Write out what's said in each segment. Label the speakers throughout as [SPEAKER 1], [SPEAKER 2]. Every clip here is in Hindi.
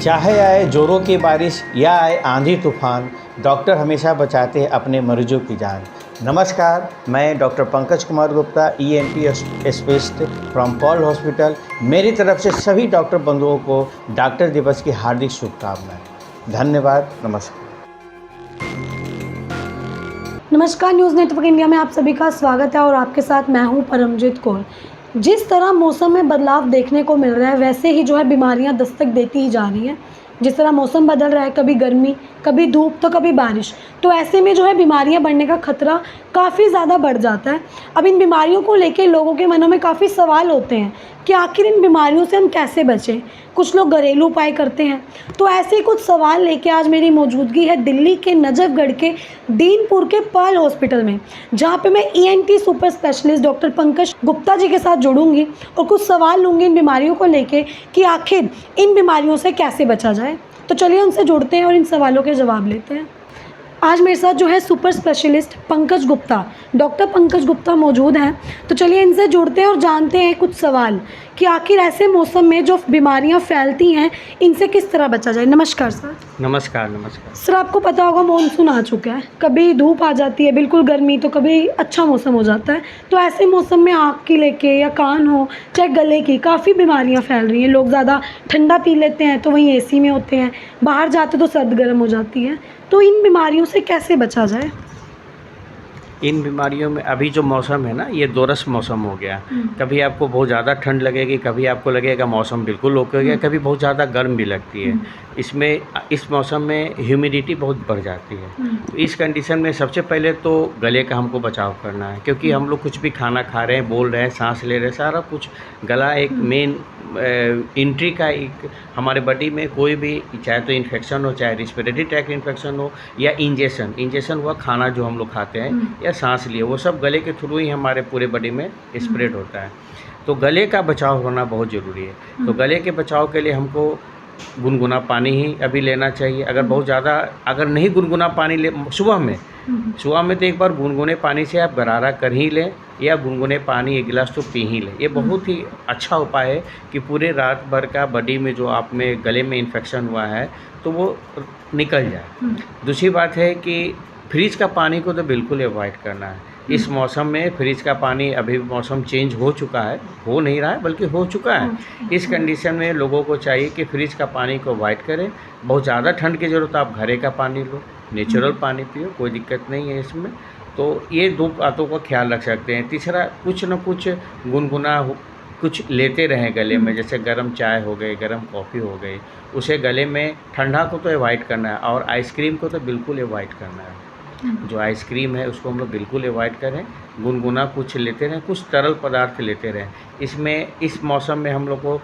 [SPEAKER 1] चाहे आए जोरों की बारिश या आए आंधी तूफान, डॉक्टर हमेशा बचाते हैं अपने मरीजों की जान। नमस्कार, मैं doctor Pankaj Kumar Gupta, ENT specialist from Paul hospital. मेरी तरफ से सभी डॉक्टर बंधुओं को डॉक्टर दिवस की हार्दिक शुभकामनाएं। धन्यवाद। नमस्कार।
[SPEAKER 2] नमस्कार, न्यूज़ नेटवर्क इंडिया में आप सभी का स्वागत है और आपके साथ मैं हूं परमजीत कौर। जिस तरह मौसम में बदलाव देखने को मिल रहा है, वैसे ही जो है बीमारियां दस्तक देती ही जा रही हैं। जिस तरह मौसम बदल रहा है, कभी गर्मी, कभी धूप, तो कभी बारिश, तो ऐसे में जो है बीमारियां बढ़ने का खतरा काफ़ी ज़्यादा बढ़ जाता है। अब इन बीमारियों को लेकर लोगों के मनों में काफ़ी सवाल होते हैं कि आखिर इन बीमारियों से हम कैसे बचें। कुछ लोग घरेलू उपाय करते हैं, तो ऐसे ही कुछ सवाल लेके आज मेरी मौजूदगी है दिल्ली के नजफगढ़ के दीनपुर के पॉल हॉस्पिटल में, जहाँ पे मैं ENT super specialist doctor Pankaj Gupta ji के साथ जुड़ूंगी और कुछ सवाल लूँगी इन बीमारियों को लेके कि आखिर इन बीमारियों से कैसे बचा जाए। तो चलिए उनसे जुड़ते हैं और इन सवालों के जवाब लेते हैं। आज मेरे साथ जो है super specialist Pankaj Gupta, doctor Pankaj Gupta मौजूद हैं। तो चलिए इनसे जुड़ते हैं और जानते हैं कुछ सवाल कि आखिर ऐसे मौसम में जो बीमारियां फैलती हैं, इनसे किस तरह बचा जाए। नमस्कार सर।
[SPEAKER 3] नमस्कार। नमस्कार
[SPEAKER 2] सर, आपको पता होगा मानसून आ चुका है, कभी धूप आ जाती है बिल्कुल गर्मी, तो कभी अच्छा मौसम हो जाता है। तो ऐसे मौसम में आँख की लेके या कान हो चाहे गले की काफ़ी बीमारियाँ फैल रही हैं। लोग ज़्यादा ठंडा पी लेते हैं तो वहीं AC में होते हैं, बाहर जाते तो सर्द गर्म हो जाती है। तो इन बीमारियों से कैसे बचा जाए?
[SPEAKER 3] इन बीमारियों में अभी जो मौसम है ना, ये दोरस मौसम हो गया। कभी आपको बहुत ज़्यादा ठंड लगेगी, कभी आपको लगेगा मौसम बिल्कुल ओके हो गया, कभी बहुत ज़्यादा गर्म भी लगती है। इसमें इस मौसम में ह्यूमिडिटी बहुत बढ़ जाती है। तो इस कंडीशन में सबसे पहले तो गले का हमको बचाव करना है, क्योंकि हम लोग कुछ भी खाना खा रहे हैं, बोल रहे हैं, सांस ले रहे हैं, सारा कुछ गला एक मेन एंट्री का एक हमारे बॉडी में कोई भी, चाहे तो इन्फेक्शन हो, चाहे रिस्पिरेटरी ट्रैक्ट इन्फेक्शन हो या इंजेक्शन हुआ खाना जो हम लोग खाते हैं या सांस लिए, वो सब गले के थ्रू ही हमारे पूरे बॉडी में स्प्रेड होता है। तो गले का बचाव होना बहुत ज़रूरी है। तो गले के बचाव के लिए हमको गुनगुना पानी ही अभी लेना चाहिए। अगर बहुत ज़्यादा अगर नहीं गुनगुना पानी ले, सुबह में तो एक बार गुनगुने पानी से आप गरारा कर ही लें या गुनगुने पानी एक गिलास तो पी ही लें। ये बहुत ही अच्छा उपाय है कि पूरे रात भर का बॉडी में जो आप में गले में इन्फेक्शन हुआ है तो वो निकल जाए। दूसरी बात है कि फ्रिज का पानी को तो बिल्कुल अवॉइड करना है। इस मौसम में फ्रिज का पानी, अभी मौसम चेंज हो चुका है, हो नहीं रहा है बल्कि हो चुका है। इस कंडीशन में लोगों को चाहिए कि फ्रिज का पानी को अवॉइड करें। बहुत ज़्यादा ठंड की ज़रूरत, आप घरे का पानी लो, नेचुरल पानी पियो, कोई दिक्कत नहीं है इसमें। तो ये दो बातों का ख्याल रख सकते हैं। तीसरा, कुछ न कुछ गुनगुना कुछ लेते रहें गले में, जैसे गर्म चाय हो गई, गर्म कॉफ़ी हो गई, उसे गले में, ठंडा को तो अवॉइड करना है और आइसक्रीम को तो बिल्कुल अवॉइड करना है। जो आइसक्रीम है उसको हम लोग बिल्कुल अवॉइड करें। गुनगुना कुछ लेते रहें, कुछ तरल पदार्थ लेते रहें। इसमें इस मौसम में हम लोग को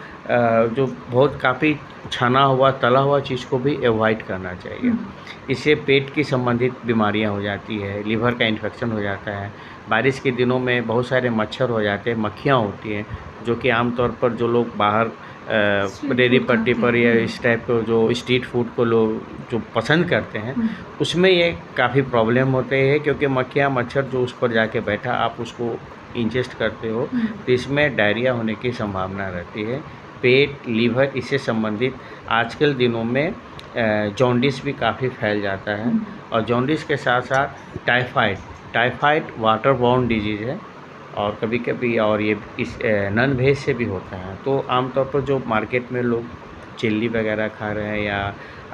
[SPEAKER 3] जो बहुत काफ़ी छना हुआ, तला हुआ चीज़ को भी अवॉइड करना चाहिए। इससे पेट की संबंधित बीमारियां हो जाती है, लिवर का इन्फेक्शन हो जाता है। बारिश के दिनों में बहुत सारे मच्छर हो जाते हैं, मक्खियाँ होती हैं, जो कि आमतौर पर जो लोग बाहर रेडी पट्टी पर या इस टाइप को जो स्ट्रीट फूड को लोग जो पसंद करते हैं, उसमें ये काफ़ी प्रॉब्लम होते हैं, क्योंकि मक्खियाँ, मच्छर जो उस पर जाके बैठा, आप उसको इंजेस्ट करते हो तो इसमें डायरिया होने की संभावना रहती है। पेट, लीवर, इससे संबंधित आजकल दिनों में जॉन्डिस भी काफ़ी फैल जाता है। और जॉन्डिस के साथ साथ टाइफाइड वाटर बॉर्न डिजीज़ है, और कभी कभी और ये इस नॉन वेज से भी होता है। तो आमतौर पर जो मार्केट में लोग चिल्ली वगैरह खा रहे हैं या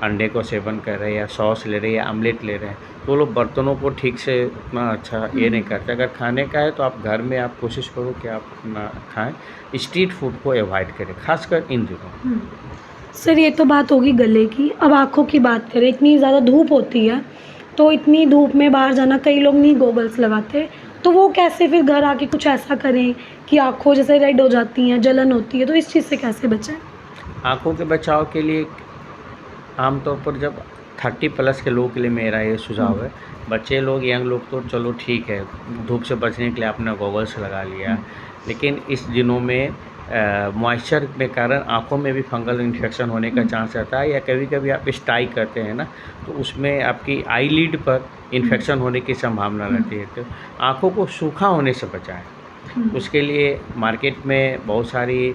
[SPEAKER 3] अंडे को सेवन कर रहे हैं या सॉस ले रहे हैं या आमलेट ले रहे हैं, तो लोग बर्तनों को ठीक से उतना अच्छा ये नहीं करते। अगर खाने का है तो आप घर में आप कोशिश करो कि आप अपना खाएं, स्ट्रीट फूड को अवॉइड करें, खासकर इन दिनों।
[SPEAKER 2] सर, ये तो बात होगी गले की। अब आँखों की बात करें, इतनी ज़्यादा धूप होती है, तो इतनी धूप में बाहर जाना, कई लोग नहीं गॉगल्स लगाते, तो वो कैसे फिर घर आके कुछ ऐसा करें कि आँखों जैसे रेड हो जाती हैं, जलन होती है, तो इस चीज़ से कैसे बचें?
[SPEAKER 3] आँखों के बचाव के लिए आमतौर पर जब 30+ के लोगों के लिए मेरा ये सुझाव है। बच्चे लोग, यंग लोग तो चलो ठीक है, धूप से बचने के लिए आपने गॉगल्स लगा लिया, लेकिन इस दिनों में मॉइस्चर के कारण आँखों में भी फंगल इन्फेक्शन होने का चांस रहता है, या कभी कभी आप स्टाई करते हैं ना, तो उसमें आपकी आईलिड पर इन्फेक्शन होने की संभावना रहती है। तो आँखों को सूखा होने से बचाएं। उसके लिए मार्केट में बहुत सारी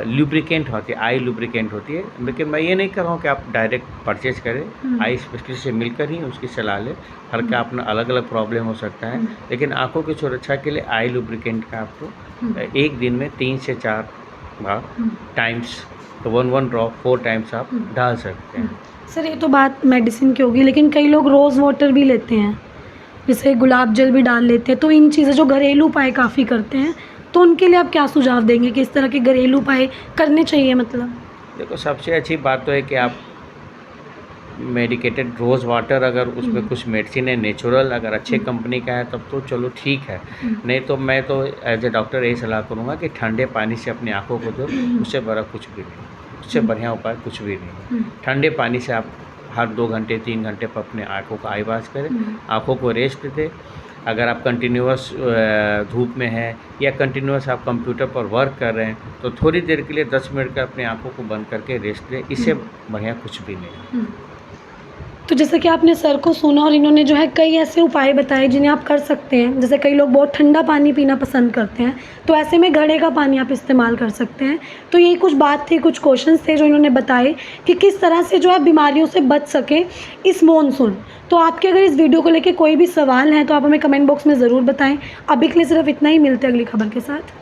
[SPEAKER 3] लुब्रिकेंट होती है, आई लुब्रिकेंट होती है, लेकिन मैं ये नहीं कर रहा हूँ कि आप डायरेक्ट परचेज करें। आई स्पेशलिस्ट से मिलकर ही उसकी सलाह लें। हर का अपना अलग अलग प्रॉब्लम हो सकता है, लेकिन आँखों की सुरक्षा के लिए आई लुब्रिकेंट का आपको एक दिन में 3 से 4 बार टाइम्स, तो 1 ड्रॉप 4 टाइम्स आप डाल सकते हैं।
[SPEAKER 2] सर ये तो बात मेडिसिन की होगी, लेकिन कई लोग रोज़ वाटर भी लेते हैं, जैसे गुलाब जल भी डाल लेते हैं, तो इन चीज़ें जो घरेलू उपाय काफ़ी करते हैं, तो उनके लिए आप क्या सुझाव देंगे कि इस तरह के घरेलू उपाय करने चाहिए? मतलब
[SPEAKER 3] देखो, सबसे अच्छी बात तो है कि आप मेडिकेटेड रोज़ वाटर, अगर उसमें कुछ मेडिसिन है नेचुरल, अगर अच्छे कंपनी का है तब तो चलो ठीक है। नहीं तो मैं तो एज ए डॉक्टर यही सलाह करूँगा कि ठंडे पानी से अपनी आँखों को धो, उससे बड़ा कुछ भी नहीं, उससे बढ़िया उपाय कुछ भी नहीं। ठंडे पानी से आप हर 2 घंटे 3 घंटे पर अपने आँखों का आई वॉश करें, आँखों को रेस्ट दें। अगर आप कंटिन्यूअस धूप में हैं या कंटिन्यूअस आप कंप्यूटर पर वर्क कर रहे हैं, तो थोड़ी देर के लिए 10 मिनट का अपने आँखों को बंद करके रेस्ट दें, इससे बढ़िया कुछ भी नहीं।
[SPEAKER 2] तो जैसे कि आपने सर को सुना और इन्होंने जो है कई ऐसे उपाय बताए जिन्हें आप कर सकते हैं। जैसे कई लोग बहुत ठंडा पानी पीना पसंद करते हैं, तो ऐसे में घड़े का पानी आप इस्तेमाल कर सकते हैं। तो यही कुछ बात थी, कुछ क्वेश्चंस थे जो इन्होंने बताए कि किस तरह से जो है बीमारियों से बच सके इस मॉनसून। तो आपके अगर इस वीडियो को लेकर कोई भी सवाल है तो आप हमें कमेंट बॉक्स में ज़रूर बताएं। अभी के लिए सिर्फ इतना ही, मिलते हैं अगली खबर के साथ।